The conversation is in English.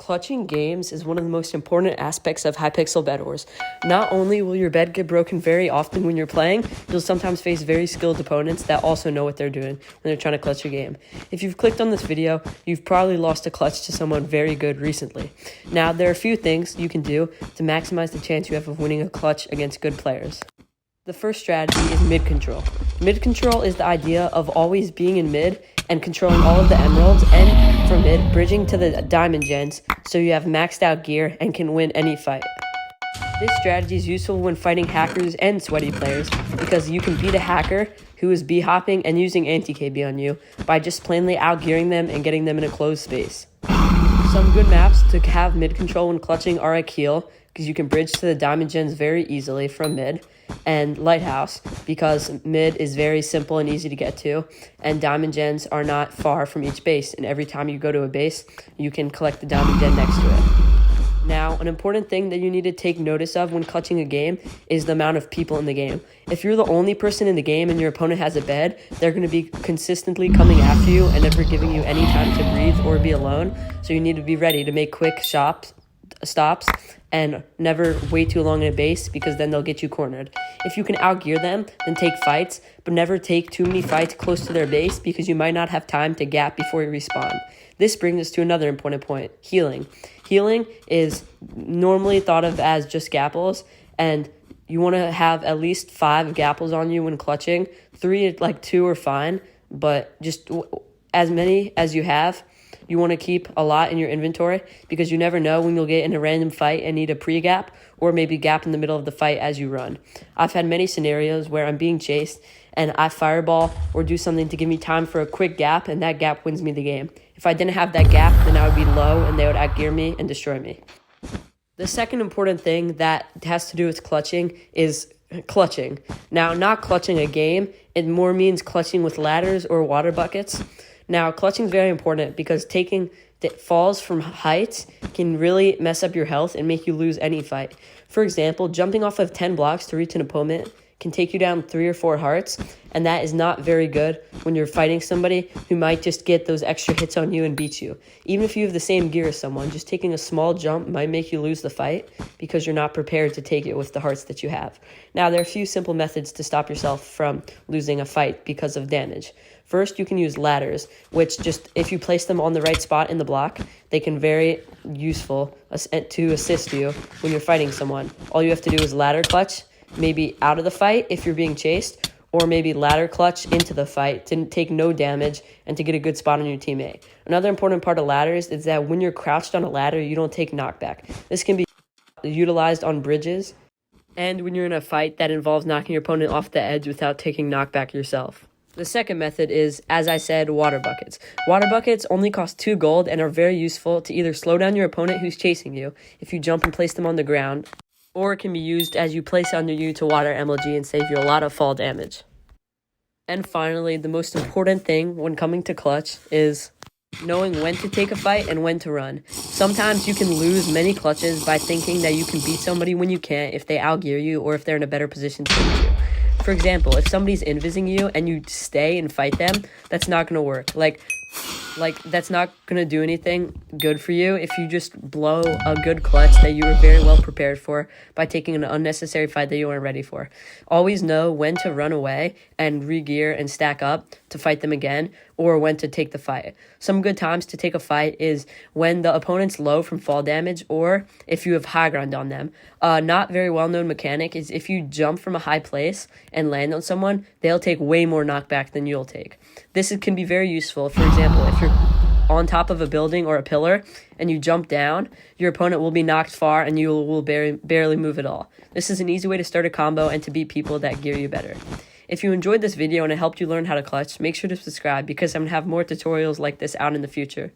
Clutching games is one of the most important aspects of Hypixel bed wars. Not only will your bed get broken very often when you're playing, you'll sometimes face very skilled opponents that also know what they're doing when they're trying to clutch your game. If you've clicked on this video, you've probably lost a clutch to someone very good recently. Now, there are a few things you can do to maximize the chance you have of winning a clutch against good players. The first strategy is mid control. Mid control is the idea of always being in mid and controlling all of the emeralds, and from mid, bridging to the diamond gens so you have maxed out gear and can win any fight. This strategy is useful when fighting hackers and sweaty players because you can beat a hacker who is b-hopping and using anti-KB on you by just plainly outgearing them and getting them in a closed space. Some good maps to have mid control when clutching are Akil, because you can bridge to the diamond gens very easily from mid, and Lighthouse, because mid is very simple and easy to get to, and diamond gens are not far from each base, and every time you go to a base, you can collect the diamond gen next to it. Now, an important thing that you need to take notice of when clutching a game is the amount of people in the game. If you're the only person in the game and your opponent has a bed, they're going to be consistently coming after you and never giving you any time to breathe or be alone, so you need to be ready to make quick stops and never wait too long in a base, because then they'll get you cornered. If you can outgear them, then take fights, but never take too many fights close to their base because you might not have time to gap before you respawn. This brings us to another important point, healing. Healing is normally thought of as just gapples, and you want to have at least 5 gapples on you when clutching. 3, like 2 are fine, but just as many as you have. You want to keep a lot in your inventory because you never know when you'll get in a random fight and need a pre-gap, or maybe gap in the middle of the fight as you run. I've had many scenarios where I'm being chased and I fireball or do something to give me time for a quick gap, and that gap wins me the game. If I didn't have that gap, then I would be low and they would outgear me and destroy me. The second important thing that has to do with clutching is clutching. Now, not clutching a game, it more means clutching with ladders or water buckets. Now, clutching is very important because taking falls from heights can really mess up your health and make you lose any fight. For example, jumping off of 10 blocks to reach an opponent can take you down 3 or 4 hearts, and that is not very good when you're fighting somebody who might just get those extra hits on you and beat you. Even if you have the same gear as someone, just taking a small jump might make you lose the fight because you're not prepared to take it with the hearts that you have. Now, there are a few simple methods to stop yourself from losing a fight because of damage. First, you can use ladders, which just, if you place them on the right spot in the block, they can very useful to assist you when you're fighting someone. All you have to do is ladder clutch, maybe out of the fight if you're being chased, or maybe ladder clutch into the fight to take no damage and to get a good spot on your teammate. Another important part of ladders is that when you're crouched on a ladder, you don't take knockback. This can be utilized on bridges and when you're in a fight that involves knocking your opponent off the edge without taking knockback yourself. The second method is, as I said, water buckets. Water buckets only cost 2 gold and are very useful to either slow down your opponent who's chasing you if you jump and place them on the ground, or it can be used as you place under you to water MLG and save you a lot of fall damage. And finally, the most important thing when coming to clutch is knowing when to take a fight and when to run. Sometimes you can lose many clutches by thinking that you can beat somebody when you can't if they outgear you or if they're in a better position to beat you. For example, if somebody's invising you and you stay and fight them, that's not going to work. Like that's not going to do anything good for you if you just blow a good clutch that you were very well prepared for by taking an unnecessary fight that you weren't ready for. Always know when to run away and re-gear and stack up to fight them again, or when to take the fight. Some good times to take a fight is when the opponent's low from fall damage, or if you have high ground on them. Not very well-known mechanic is if you jump from a high place and land on someone, they'll take way more knockback than you'll take. This can be very useful. For example, if you're on top of a building or a pillar and you jump down, your opponent will be knocked far and you will barely move at all. This is an easy way to start a combo and to beat people that gear you better. If you enjoyed this video and it helped you learn how to clutch, make sure to subscribe because I'm going to have more tutorials like this out in the future.